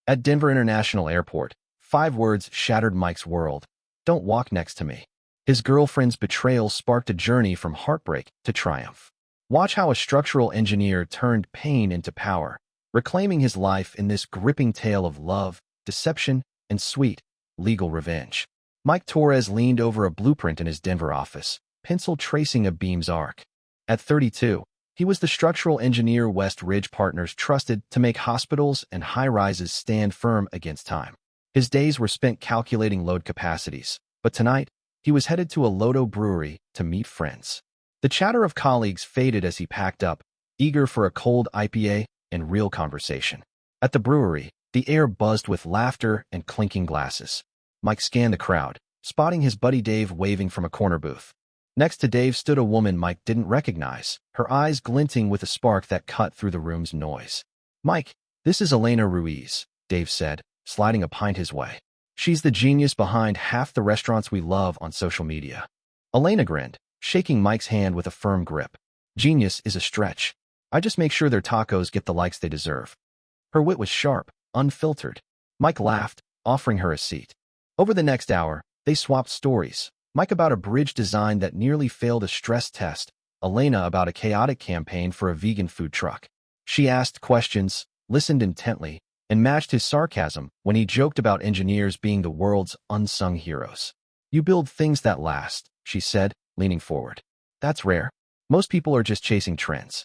At Denver International Airport, 5 words shattered Mike's world. Don't walk next to me. His girlfriend's betrayal sparked a journey from heartbreak to triumph. Watch how a structural engineer turned pain into power, reclaiming his life in this gripping tale of love, deception, and sweet, legal revenge. Mike Torres leaned over a blueprint in his Denver office, pencil tracing a beam's arc. At 32, he was the structural engineer West Ridge Partners trusted to make hospitals and high-rises stand firm against time. His days were spent calculating load capacities, but tonight, he was headed to a Lodo brewery to meet friends. The chatter of colleagues faded as he packed up, eager for a cold IPA and real conversation. At the brewery, the air buzzed with laughter and clinking glasses. Mike scanned the crowd, spotting his buddy Dave waving from a corner booth. Next to Dave stood a woman Mike didn't recognize, her eyes glinting with a spark that cut through the room's noise. "Mike, this is Elena Ruiz," Dave said, sliding a pint his way. "She's the genius behind half the restaurants we love on social media." Elena grinned, shaking Mike's hand with a firm grip. "Genius is a stretch. I just make sure their tacos get the likes they deserve." Her wit was sharp, unfiltered. Mike laughed, offering her a seat. Over the next hour, they swapped stories. Mike about a bridge design that nearly failed a stress test, Elena about a chaotic campaign for a vegan food truck. She asked questions, listened intently, and matched his sarcasm when he joked about engineers being the world's unsung heroes. "You build things that last," she said, leaning forward. "That's rare. Most people are just chasing trends."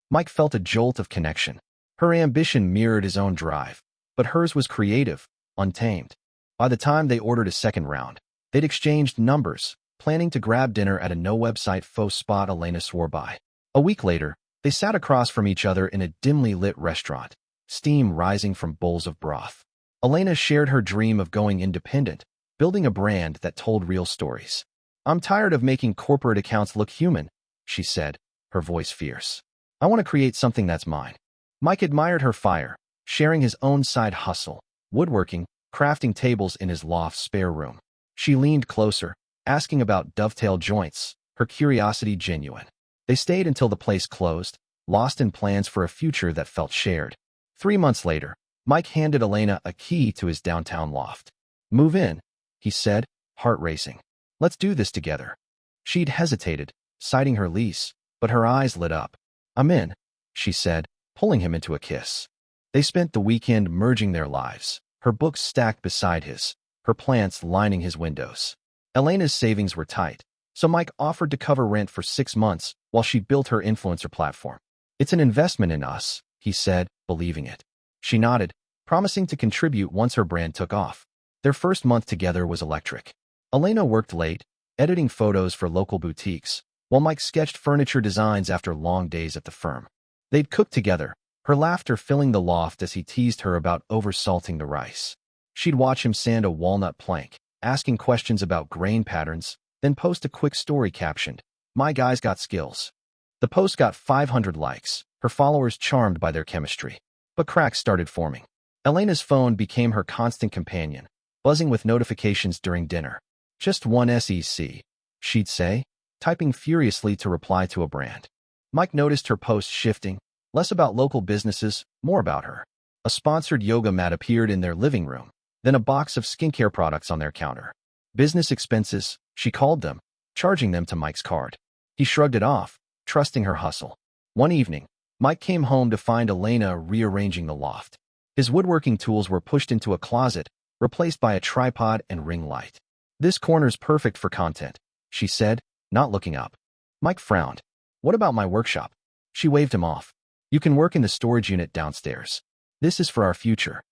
Mike felt a jolt of connection. Her ambition mirrored his own drive, but hers was creative, untamed. By the time they ordered a second round, they'd exchanged numbers, planning to grab dinner at a no-website faux spot Elena swore by. A week later, they sat across from each other in a dimly lit restaurant, steam rising from bowls of broth. Elena shared her dream of going independent, building a brand that told real stories. "I'm tired of making corporate accounts look human," she said, her voice fierce. "I want to create something that's mine." Mike admired her fire, sharing his own side hustle, woodworking, crafting tables in his loft's spare room. She leaned closer, asking about dovetail joints, her curiosity genuine. They stayed until the place closed, lost in plans for a future that felt shared. 3 months later, Mike handed Elena a key to his downtown loft. "Move in," he said, heart racing. "Let's do this together." She'd hesitated, citing her lease, but her eyes lit up. "I'm in," she said, pulling him into a kiss. They spent the weekend merging their lives, her books stacked beside his, her plants lining his windows. Elena's savings were tight, so Mike offered to cover rent for 6 months while she built her influencer platform. "It's an investment in us," he said, believing it. She nodded, promising to contribute once her brand took off. Their first month together was electric. Elena worked late, editing photos for local boutiques, while Mike sketched furniture designs after long days at the firm. They'd cook together, her laughter filling the loft as he teased her about oversalting the rice. She'd watch him sand a walnut plank, asking questions about grain patterns, then post a quick story captioned, "My guy's got skills." The post got 500 likes, her followers charmed by their chemistry. But cracks started forming. Elena's phone became her constant companion, buzzing with notifications during dinner. "Just one SEC," she'd say, typing furiously to reply to a brand. Mike noticed her posts shifting, less about local businesses, more about her. A sponsored yoga mat appeared in their living room, then a box of skincare products on their counter. "Business expenses," she called them, charging them to Mike's card. He shrugged it off, trusting her hustle. One evening, Mike came home to find Elena rearranging the loft. His woodworking tools were pushed into a closet, replaced by a tripod and ring light. "This corner's perfect for content," she said, not looking up. Mike frowned. "What about my workshop?" She waved him off. "You can work in the storage unit downstairs. This is for our future."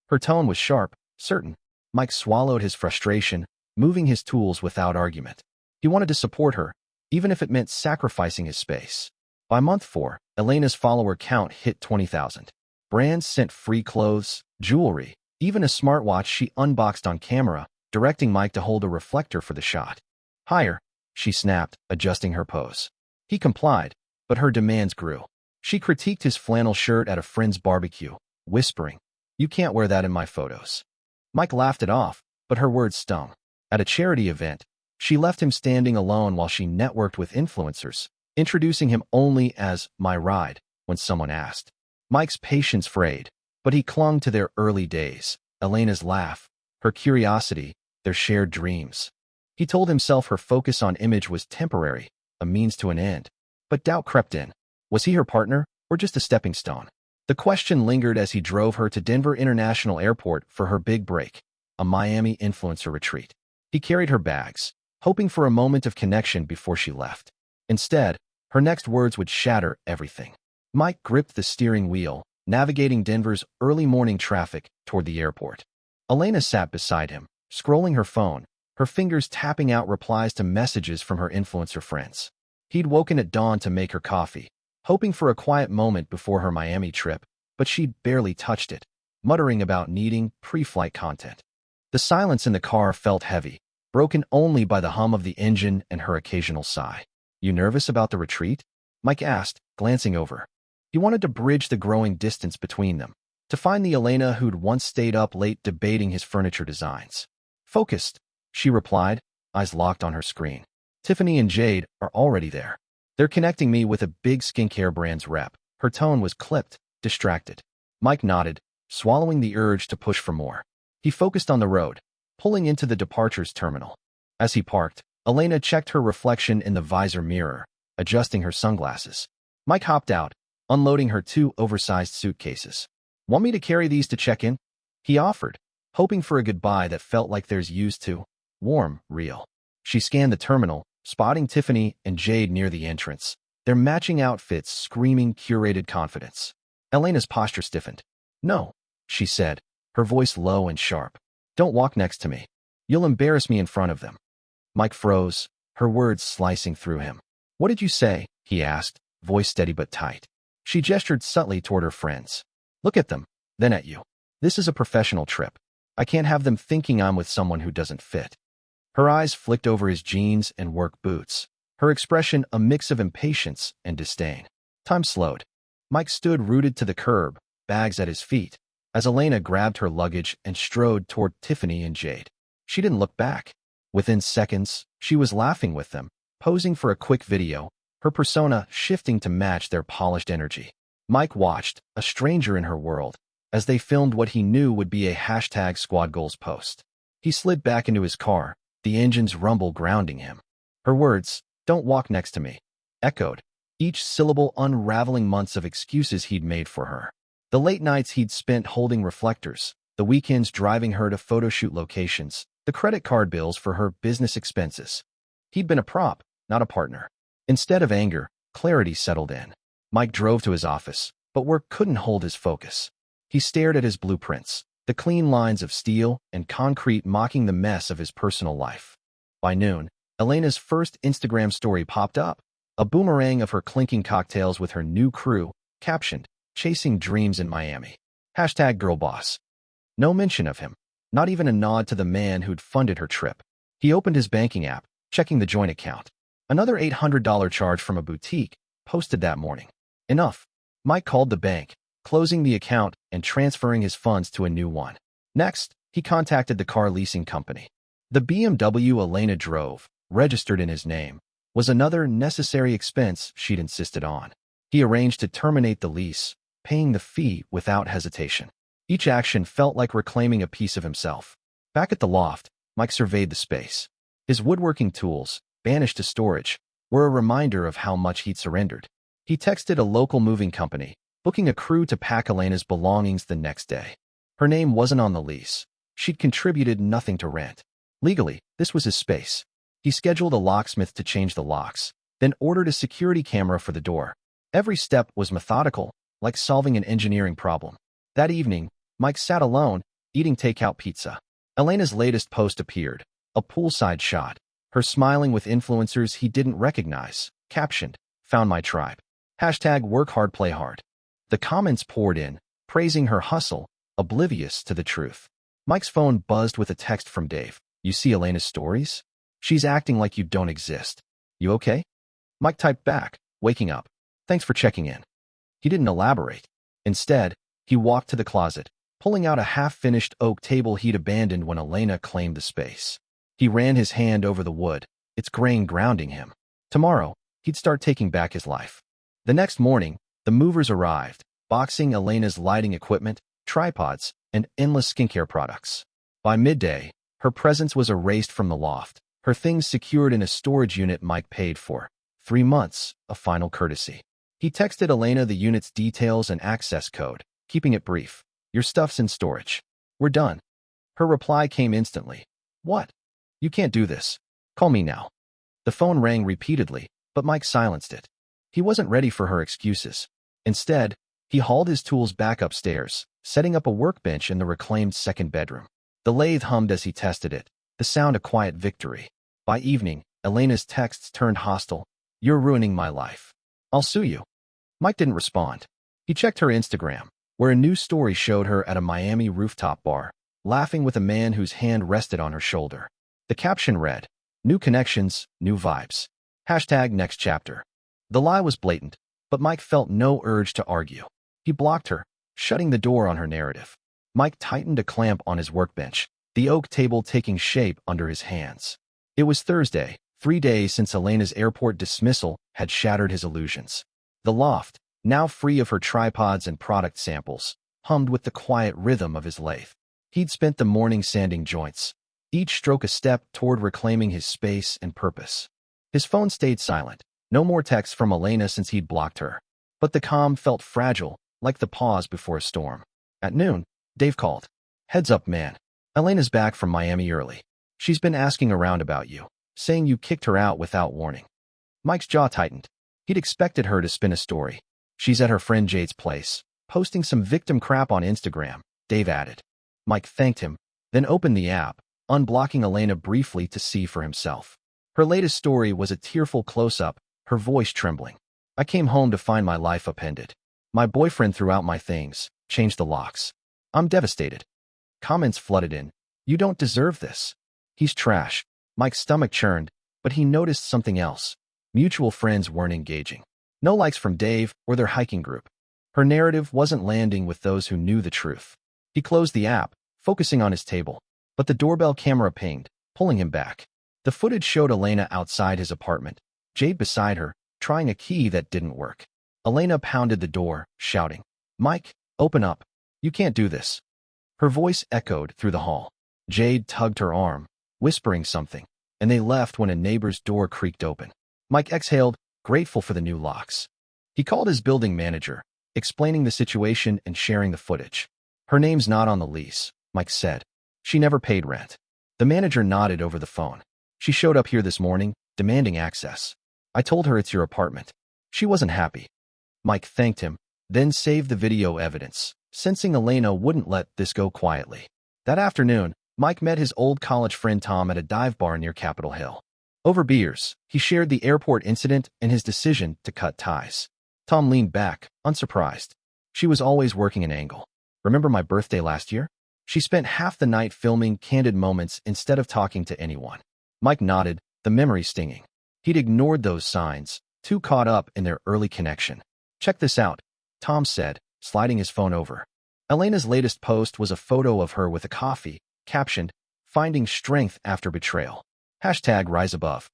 Her tone was sharp, certain. Mike swallowed his frustration, moving his tools without argument. He wanted to support her, even if it meant sacrificing his space. By month 4, Elena's follower count hit 20,000. Brands sent free clothes, jewelry, even a smartwatch she unboxed on camera, directing Mike to hold a reflector for the shot. "Higher," she snapped, adjusting her pose. He complied, but her demands grew. She critiqued his flannel shirt at a friend's barbecue, whispering, "You can't wear that in my photos." Mike laughed it off, but her words stung. At a charity event, she left him standing alone while she networked with influencers, introducing him only as "my ride" when someone asked. Mike's patience frayed, But he clung to their early days, Elena's laugh, her curiosity, their shared dreams. He told himself her focus on image was temporary, a means to an end. But doubt crept in. Was he her partner, or just a stepping stone? The question lingered as he drove her to Denver International Airport for her big break, a Miami influencer retreat. He carried her bags, hoping for a moment of connection before she left. Instead, her next words would shatter everything. Mike gripped the steering wheel, navigating Denver's early morning traffic toward the airport. Elena sat beside him, scrolling her phone, her fingers tapping out replies to messages from her influencer friends. He'd woken at dawn to make her coffee, hoping for a quiet moment before her Miami trip, but she'd barely touched it, muttering about needing pre-flight content. The silence in the car felt heavy, broken only by the hum of the engine and her occasional sigh. "You nervous about the retreat?" Mike asked, glancing over. He wanted to bridge the growing distance between them, to find the Elena who'd once stayed up late debating his furniture designs. "Focused," she replied, eyes locked on her screen. "Tiffany and Jade are already there. They're connecting me with a big skincare brand's rep." Her tone was clipped, distracted. Mike nodded, swallowing the urge to push for more. He focused on the road, pulling into the departures terminal. As he parked, Elena checked her reflection in the visor mirror, adjusting her sunglasses. Mike hopped out, unloading her 2 oversized suitcases. "Want me to carry these to check in?" he offered, hoping for a goodbye that felt like theirs used to. Warm, real. She scanned the terminal, spotting Tiffany and Jade near the entrance, their matching outfits screaming curated confidence. Elena's posture stiffened. "No," she said, her voice low and sharp. "Don't walk next to me. You'll embarrass me in front of them." Mike froze, her words slicing through him. "What did you say?" he asked, voice steady but tight. She gestured subtly toward her friends. "Look at them, then at you. This is a professional trip. I can't have them thinking I'm with someone who doesn't fit." Her eyes flicked over his jeans and work boots, her expression a mix of impatience and disdain. Time slowed. Mike stood rooted to the curb, bags at his feet, as Elena grabbed her luggage and strode toward Tiffany and Jade. She didn't look back. Within seconds, she was laughing with them, posing for a quick video, her persona shifting to match their polished energy. Mike watched, a stranger in her world, as they filmed what he knew would be a #SquadGoals post. He slid back into his car, the engine's rumble grounding him. Her words, "Don't walk next to me," echoed, each syllable unraveling months of excuses he'd made for her. The late nights he'd spent holding reflectors, the weekends driving her to photoshoot locations, the credit card bills for her business expenses. He'd been a prop, not a partner. Instead of anger, clarity settled in. Mike drove to his office, but work couldn't hold his focus. He stared at his blueprints, the clean lines of steel and concrete mocking the mess of his personal life. By noon, Elena's first Instagram story popped up, a boomerang of her clinking cocktails with her new crew, captioned, "Chasing Dreams in Miami." #girlboss. No mention of him, not even a nod to the man who'd funded her trip. He opened his banking app, checking the joint account. Another $800 charge from a boutique, posted that morning. Enough. Mike called the bank, closing the account and transferring his funds to a new one. Next, he contacted the car leasing company. The BMW Elena drove, registered in his name, was another necessary expense she'd insisted on. He arranged to terminate the lease, paying the fee without hesitation. Each action felt like reclaiming a piece of himself. Back at the loft, Mike surveyed the space. His woodworking tools, banished to storage, were a reminder of how much he'd surrendered. He texted a local moving company, booking a crew to pack Elena's belongings the next day. Her name wasn't on the lease. She'd contributed nothing to rent. Legally, this was his space. He scheduled a locksmith to change the locks, then ordered a security camera for the door. Every step was methodical, like solving an engineering problem. That evening, Mike sat alone, eating takeout pizza. Elena's latest post appeared, a poolside shot, her smiling with influencers he didn't recognize, captioned, "Found my tribe." #work hard, play hard. The comments poured in, praising her hustle, oblivious to the truth. Mike's phone buzzed with a text from Dave. "You see Elena's stories? She's acting like you don't exist. You okay?" Mike typed back, waking up. "Thanks for checking in." He didn't elaborate. Instead, he walked to the closet, pulling out a half-finished oak table he'd abandoned when Elena claimed the space. He ran his hand over the wood, its grain grounding him. Tomorrow, he'd start taking back his life. The next morning, the movers arrived, boxing Elena's lighting equipment, tripods, and endless skincare products. By midday, her presence was erased from the loft, her things secured in a storage unit Mike paid for. 3 months, a final courtesy. He texted Elena the unit's details and access code, keeping it brief. Your stuff's in storage. We're done. Her reply came instantly. What? You can't do this. Call me now. The phone rang repeatedly, but Mike silenced it. He wasn't ready for her excuses. Instead, he hauled his tools back upstairs, setting up a workbench in the reclaimed second bedroom. The lathe hummed as he tested it, the sound a quiet victory. By evening, Elena's texts turned hostile. You're ruining my life. I'll sue you. Mike didn't respond. He checked her Instagram, where a new story showed her at a Miami rooftop bar, laughing with a man whose hand rested on her shoulder. The caption read, New connections, new vibes. Hashtag next chapter. The lie was blatant, but Mike felt no urge to argue. He blocked her, shutting the door on her narrative. Mike tightened a clamp on his workbench, the oak table taking shape under his hands. It was Thursday, 3 days since Elena's airport dismissal had shattered his illusions. The loft, now free of her tripods and product samples, hummed with the quiet rhythm of his lathe. He'd spent the morning sanding joints, each stroke a step toward reclaiming his space and purpose. His phone stayed silent, no more texts from Elena since he'd blocked her. But the calm felt fragile, like the pause before a storm. At noon, Dave called. Heads up, man. Elena's back from Miami early. She's been asking around about you, saying you kicked her out without warning. Mike's jaw tightened. He'd expected her to spin a story. She's at her friend Jade's place, posting some victim crap on Instagram, Dave added. Mike thanked him, then opened the app, unblocking Elena briefly to see for himself. Her latest story was a tearful close-up, her voice trembling. I came home to find my life upended. My boyfriend threw out my things, changed the locks. I'm devastated. Comments flooded in. You don't deserve this. He's trash. Mike's stomach churned, but he noticed something else. Mutual friends weren't engaging. No likes from Dave or their hiking group. Her narrative wasn't landing with those who knew the truth. He closed the app, focusing on his table. But the doorbell camera pinged, pulling him back. The footage showed Elena outside his apartment, Jade beside her, trying a key that didn't work. Elena pounded the door, shouting, Mike, open up. You can't do this. Her voice echoed through the hall. Jade tugged her arm, whispering something, and they left when a neighbor's door creaked open. Mike exhaled, grateful for the new locks. He called his building manager, explaining the situation and sharing the footage. Her name's not on the lease, Mike said. She never paid rent. The manager nodded over the phone. She showed up here this morning, demanding access. I told her it's your apartment. She wasn't happy. Mike thanked him, then saved the video evidence, sensing Elena wouldn't let this go quietly. That afternoon, Mike met his old college friend Tom at a dive bar near Capitol Hill. Over beers, he shared the airport incident and his decision to cut ties. Tom leaned back, unsurprised. She was always working an angle. Remember my birthday last year? She spent half the night filming candid moments instead of talking to anyone. Mike nodded, the memory stinging. He'd ignored those signs, too caught up in their early connection. Check this out, Tom said, sliding his phone over. Elena's latest post was a photo of her with a coffee, captioned, Finding Strength After Betrayal. Hashtag Rise Above.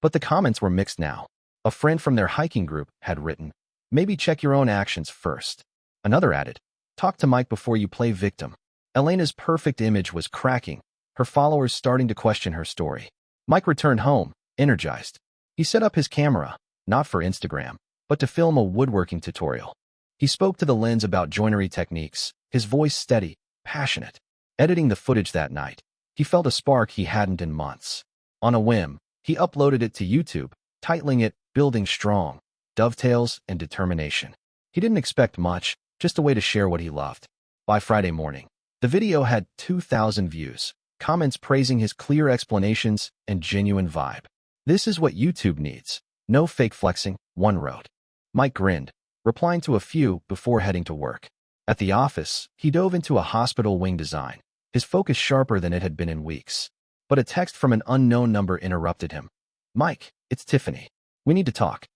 But the comments were mixed now. A friend from their hiking group had written, Maybe check your own actions first. Another added, Talk to Mike before you play victim. Elena's perfect image was cracking, her followers starting to question her story. Mike returned home, energized. He set up his camera, not for Instagram, but to film a woodworking tutorial. He spoke to the lens about joinery techniques, his voice steady, passionate. Editing the footage that night, he felt a spark he hadn't in months. On a whim, he uploaded it to YouTube, titling it Building Strong, Dovetails and Determination. He didn't expect much, just a way to share what he loved. By Friday morning, the video had 2,000 views, comments praising his clear explanations and genuine vibe. This is what YouTube needs. No fake flexing, one wrote. Mike grinned, replying to a few before heading to work. At the office, he dove into a hospital wing design, his focus sharper than it had been in weeks. But a text from an unknown number interrupted him. Mike, it's Tiffany. We need to talk.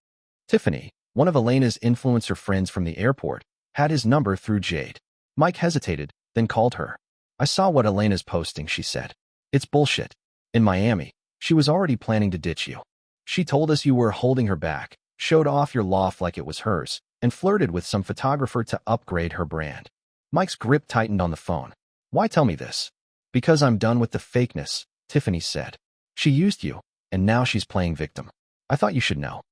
Tiffany, one of Elena's influencer friends from the airport, had his number through Jade. Mike hesitated, then called her. I saw what Elena's posting, she said. It's bullshit. In Miami, she was already planning to ditch you. She told us you were holding her back, showed off your loft like it was hers, and flirted with some photographer to upgrade her brand. Mike's grip tightened on the phone. Why tell me this? Because I'm done with the fakeness, Tiffany said. She used you, and now she's playing victim. I thought you should know.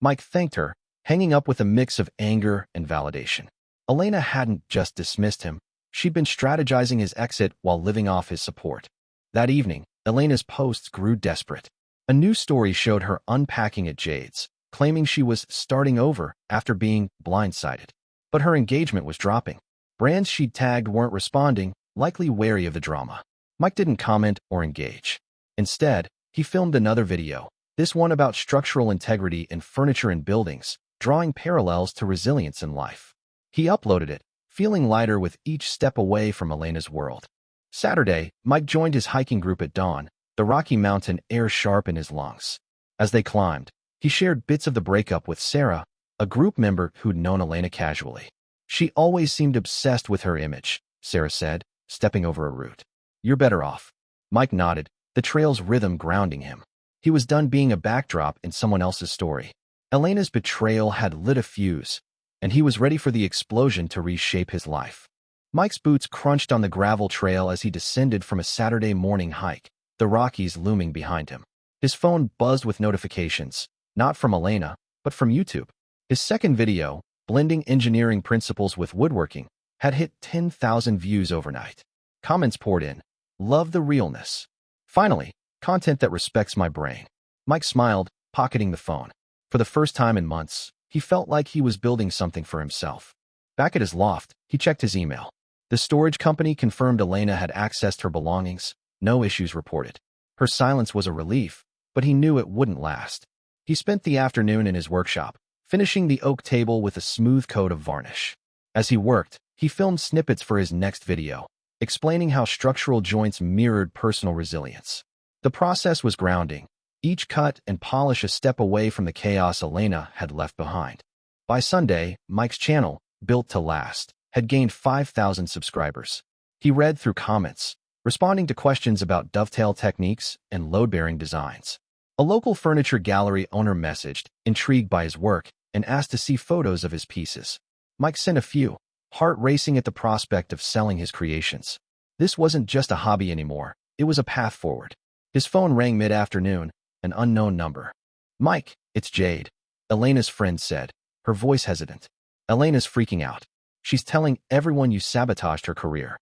Mike thanked her, hanging up with a mix of anger and validation. Elena hadn't just dismissed him. She'd been strategizing his exit while living off his support. That evening, Elena's posts grew desperate. A new story showed her unpacking at Jade's, claiming she was starting over after being blindsided. But her engagement was dropping. Brands she'd tagged weren't responding, likely wary of the drama. Mike didn't comment or engage. Instead, he filmed another video, this one about structural integrity in furniture and buildings, drawing parallels to resilience in life. He uploaded it, feeling lighter with each step away from Elena's world. Saturday, Mike joined his hiking group at dawn, the Rocky Mountain air sharp in his lungs. As they climbed, he shared bits of the breakup with Sarah, a group member who'd known Elena casually. She always seemed obsessed with her image, Sarah said, stepping over a root. You're better off. Mike nodded, the trail's rhythm grounding him. He was done being a backdrop in someone else's story. Elena's betrayal had lit a fuse, and he was ready for the explosion to reshape his life. Mike's boots crunched on the gravel trail as he descended from a Saturday morning hike, the Rockies looming behind him. His phone buzzed with notifications, not from Elena, but from YouTube. His second video, blending engineering principles with woodworking, had hit 10,000 views overnight. Comments poured in. Love the realness. Finally, content that respects my brain. Mike smiled, pocketing the phone. For the first time in months, he felt like he was building something for himself. Back at his loft, he checked his email. The storage company confirmed Elena had accessed her belongings, no issues reported. Her silence was a relief, but he knew it wouldn't last. He spent the afternoon in his workshop, finishing the oak table with a smooth coat of varnish. As he worked, he filmed snippets for his next video, explaining how structural joints mirrored personal resilience. The process was grounding, each cut and polish a step away from the chaos Elena had left behind. By Sunday, Mike's channel, built to last, had gained 5,000 subscribers. He read through comments, responding to questions about dovetail techniques and load-bearing designs. A local furniture gallery owner messaged, intrigued by his work, and asked to see photos of his pieces. Mike sent a few, heart racing at the prospect of selling his creations. This wasn't just a hobby anymore, it was a path forward. His phone rang mid-afternoon, an unknown number. Mike, it's Jade, Elena's friend said, her voice hesitant. Elena's freaking out. She's telling everyone you sabotaged her career.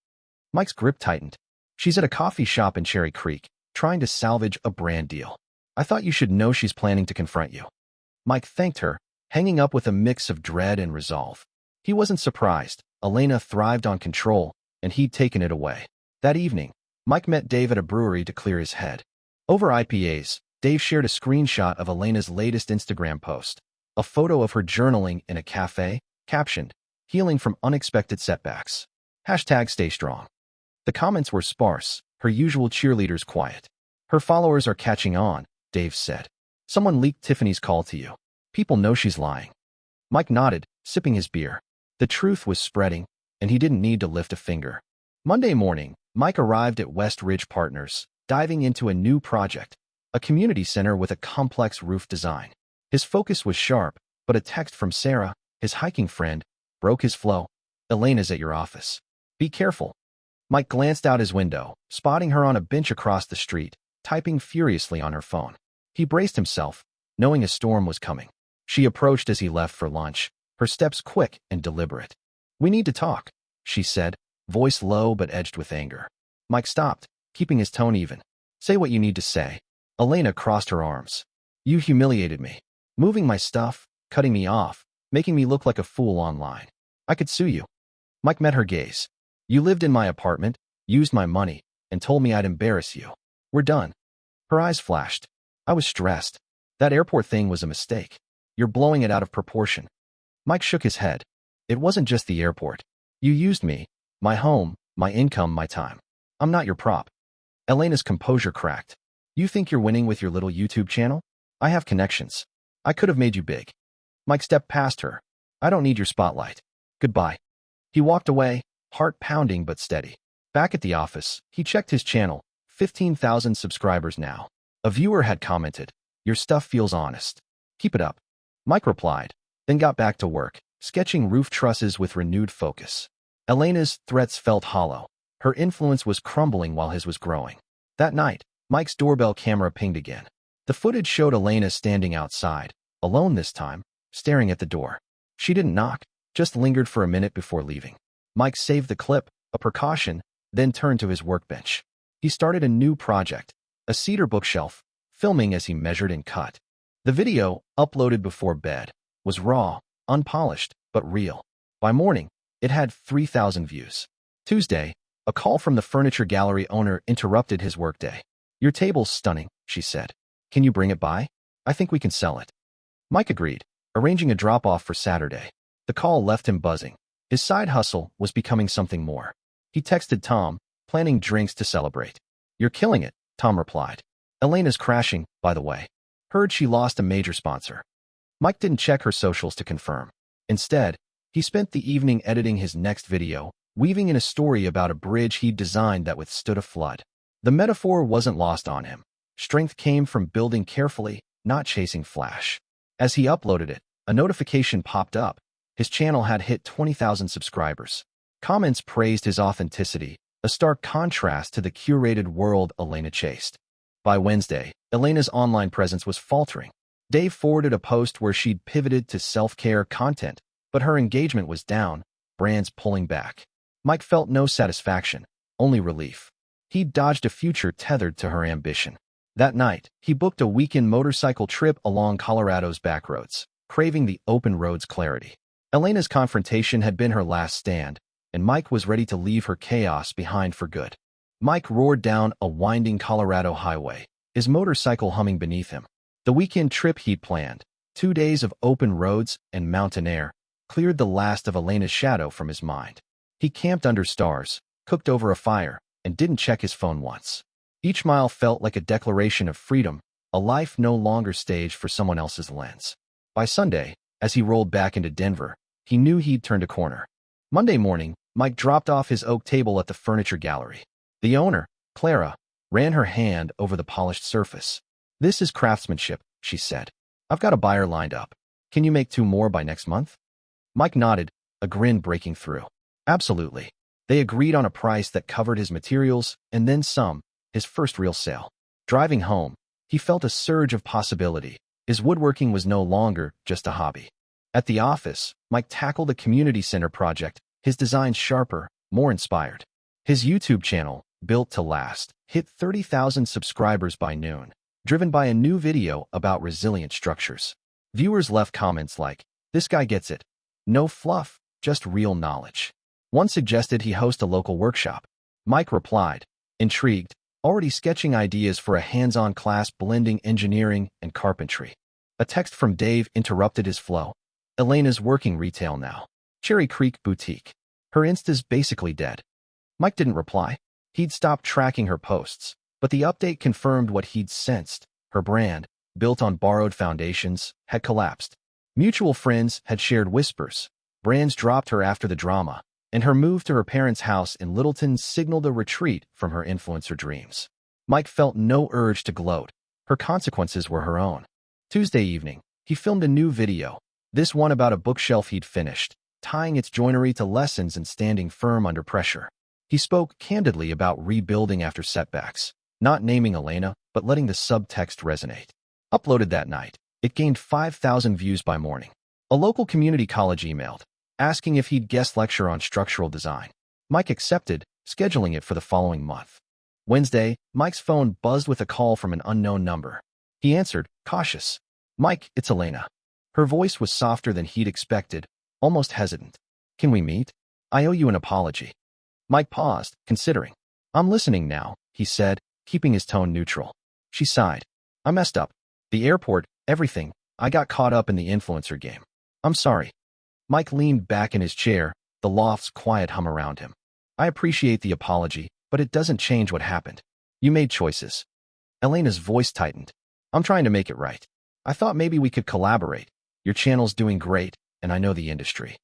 Mike's grip tightened. She's at a coffee shop in Cherry Creek, trying to salvage a brand deal. I thought you should know she's planning to confront you. Mike thanked her, hanging up with a mix of dread and resolve. He wasn't surprised. Elena thrived on control, and he'd taken it away. That evening, Mike met Dave at a brewery to clear his head. Over IPAs, Dave shared a screenshot of Elena's latest Instagram post, a photo of her journaling in a cafe, captioned, "Healing from unexpected setbacks. #stay strong." The comments were sparse, her usual cheerleaders quiet. Her followers are catching on, Dave said. Someone leaked Tiffany's call to you. People know she's lying. Mike nodded, sipping his beer. The truth was spreading, and he didn't need to lift a finger. Monday morning, Mike arrived at West Ridge Partners, diving into a new project, a community center with a complex roof design. His focus was sharp, but a text from Sarah, his hiking friend, broke his flow. Elena's at your office. Be careful. Mike glanced out his window, spotting her on a bench across the street, typing furiously on her phone. He braced himself, knowing a storm was coming. She approached as he left for lunch, her steps quick and deliberate. We need to talk, she said, voice low but edged with anger. Mike stopped, keeping his tone even. Say what you need to say. Elena crossed her arms. You humiliated me. Moving my stuff, cutting me off, making me look like a fool online. I could sue you. Mike met her gaze. You lived in my apartment, used my money, and told me I'd embarrass you. We're done. Her eyes flashed. I was stressed. That airport thing was a mistake. You're blowing it out of proportion. Mike shook his head. It wasn't just the airport. You used me, my home, my income, my time. I'm not your prop. Elena's composure cracked. You think you're winning with your little YouTube channel? I have connections. I could have made you big. Mike stepped past her. I don't need your spotlight. Goodbye. He walked away, heart pounding but steady. Back at the office, he checked his channel. 15,000 subscribers now. A viewer had commented, your stuff feels honest. Keep it up. Mike replied, then got back to work, sketching roof trusses with renewed focus. Elena's threats felt hollow. Her influence was crumbling while his was growing. That night, Mike's doorbell camera pinged again. The footage showed Elena standing outside, alone this time, staring at the door. She didn't knock, just lingered for a minute before leaving. Mike saved the clip, a precaution, then turned to his workbench. He started a new project, a cedar bookshelf, filming as he measured and cut. The video, uploaded before bed, was raw, unpolished, but real. By morning, it had 3,000 views. Tuesday, a call from the furniture gallery owner interrupted his workday. "Your table's stunning," she said. "Can you bring it by? I think we can sell it." Mike agreed, arranging a drop-off for Saturday. The call left him buzzing. His side hustle was becoming something more. He texted Tom, planning drinks to celebrate. "You're killing it," Tom replied. "Elena's crashing, by the way. Heard she lost a major sponsor." Mike didn't check her socials to confirm. Instead, he spent the evening editing his next video, weaving in a story about a bridge he'd designed that withstood a flood. The metaphor wasn't lost on him. Strength came from building carefully, not chasing flash. As he uploaded it, a notification popped up. His channel had hit 20,000 subscribers. Comments praised his authenticity, a stark contrast to the curated world Elena chased. By Wednesday, Elena's online presence was faltering. Dave forwarded a post where she'd pivoted to self-care content, but her engagement was down, brands pulling back. Mike felt no satisfaction, only relief. He'd dodged a future tethered to her ambition. That night, he booked a weekend motorcycle trip along Colorado's backroads, craving the open road's clarity. Elena's confrontation had been her last stand, and Mike was ready to leave her chaos behind for good. Mike roared down a winding Colorado highway, his motorcycle humming beneath him. The weekend trip he'd planned, 2 days of open roads and mountain air, cleared the last of Elena's shadow from his mind. He camped under stars, cooked over a fire, and didn't check his phone once. Each mile felt like a declaration of freedom, a life no longer staged for someone else's lens. By Sunday, as he rolled back into Denver, he knew he'd turned a corner. Monday morning, Mike dropped off his oak table at the furniture gallery. The owner, Clara, ran her hand over the polished surface. "This is craftsmanship," she said. "I've got a buyer lined up. Can you make 2 more by next month?" Mike nodded, a grin breaking through. "Absolutely." They agreed on a price that covered his materials, and then some, his first real sale. Driving home, he felt a surge of possibility. His woodworking was no longer just a hobby. At the office, Mike tackled a community center project, his designs sharper, more inspired. His YouTube channel, built to last, hit 30,000 subscribers by noon, driven by a new video about resilient structures. Viewers left comments like, "This guy gets it. No fluff, just real knowledge." One suggested he host a local workshop. Mike replied, intrigued, already sketching ideas for a hands-on class blending engineering and carpentry. A text from Dave interrupted his flow. "Elena's working retail now. Cherry Creek Boutique. Her Insta's basically dead." Mike didn't reply. He'd stopped tracking her posts, but the update confirmed what he'd sensed. Her brand, built on borrowed foundations, had collapsed. Mutual friends had shared whispers. Brands dropped her after the drama, and her move to her parents' house in Littleton signaled a retreat from her influencer dreams. Mike felt no urge to gloat. Her consequences were her own. Tuesday evening, he filmed a new video, this one about a bookshelf he'd finished, tying its joinery to lessons and standing firm under pressure. He spoke candidly about rebuilding after setbacks, not naming Elena, but letting the subtext resonate. Uploaded that night, it gained 5,000 views by morning. A local community college emailed, asking if he'd guest lecture on structural design. Mike accepted, scheduling it for the following month. Wednesday, Mike's phone buzzed with a call from an unknown number. He answered, cautious. "Mike, it's Elena." Her voice was softer than he'd expected, almost hesitant. "Can we meet? I owe you an apology." Mike paused, considering. "I'm listening now," he said, keeping his tone neutral. She sighed. "I messed up. The airport, everything. I got caught up in the influencer game. I'm sorry." Mike leaned back in his chair, the loft's quiet hum around him. "I appreciate the apology, but it doesn't change what happened. You made choices." Elena's voice tightened. "I'm trying to make it right. I thought maybe we could collaborate. Your channel's doing great, and I know the industry."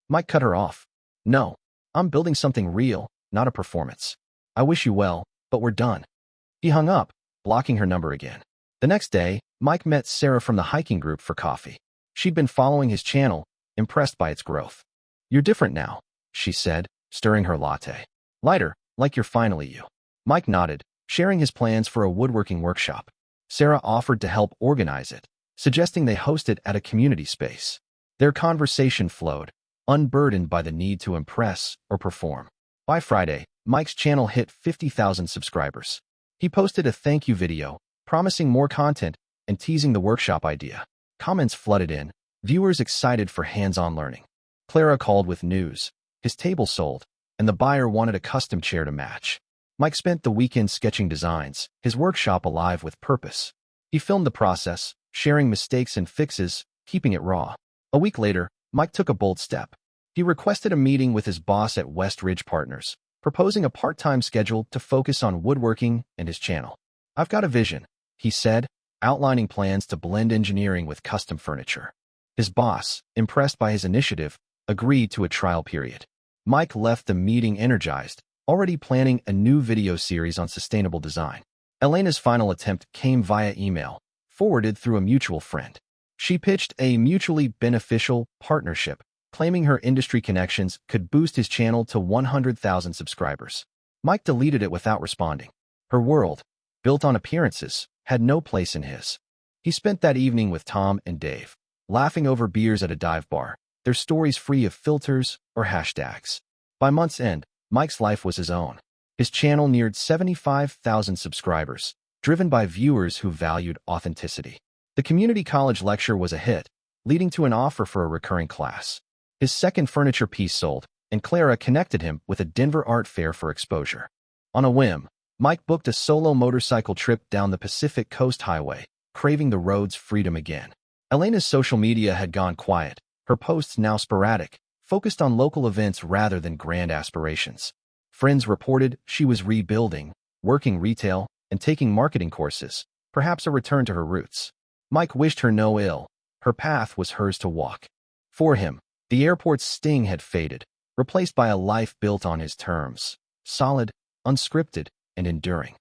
Mike cut her off. "No, I'm building something real, not a performance. I wish you well, but we're done." He hung up, blocking her number again. The next day, Mike met Sarah from the hiking group for coffee. She'd been following his channel, impressed by its growth. "You're different now," she said, stirring her latte. Lighter, like you're finally you. Mike nodded, sharing his plans for a woodworking workshop. Sarah offered to help organize it, suggesting they host it at a community space. Their conversation flowed, unburdened by the need to impress or perform. By Friday, Mike's channel hit 50,000 subscribers. He posted a thank you video, promising more content and teasing the workshop idea. Comments flooded in, viewers excited for hands-on learning. Clara called with news. His table sold, and the buyer wanted a custom chair to match. Mike spent the weekend sketching designs, his workshop alive with purpose. He filmed the process, sharing mistakes and fixes, keeping it raw. A week later, Mike took a bold step. He requested a meeting with his boss at West Ridge Partners, proposing a part-time schedule to focus on woodworking and his channel. "I've got a vision," he said, outlining plans to blend engineering with custom furniture. His boss, impressed by his initiative, agreed to a trial period. Mike left the meeting energized, already planning a new video series on sustainable design. Elena's final attempt came via email, forwarded through a mutual friend. She pitched a mutually beneficial partnership, claiming her industry connections could boost his channel to 100,000 subscribers. Mike deleted it without responding. Her world, built on appearances, had no place in his. He spent that evening with Tom and Dave, laughing over beers at a dive bar, their stories free of filters or hashtags. By month's end, Mike's life was his own. His channel neared 75,000 subscribers, driven by viewers who valued authenticity. The community college lecture was a hit, leading to an offer for a recurring class. His second furniture piece sold, and Clara connected him with a Denver art fair for exposure. On a whim, Mike booked a solo motorcycle trip down the Pacific Coast Highway, craving the road's freedom again. Elena's social media had gone quiet, her posts now sporadic, focused on local events rather than grand aspirations. Friends reported she was rebuilding, working retail, and taking marketing courses, perhaps a return to her roots. Mike wished her no ill. Her path was hers to walk. For him, the airport's sting had faded, replaced by a life built on his terms, solid, unscripted, and enduring.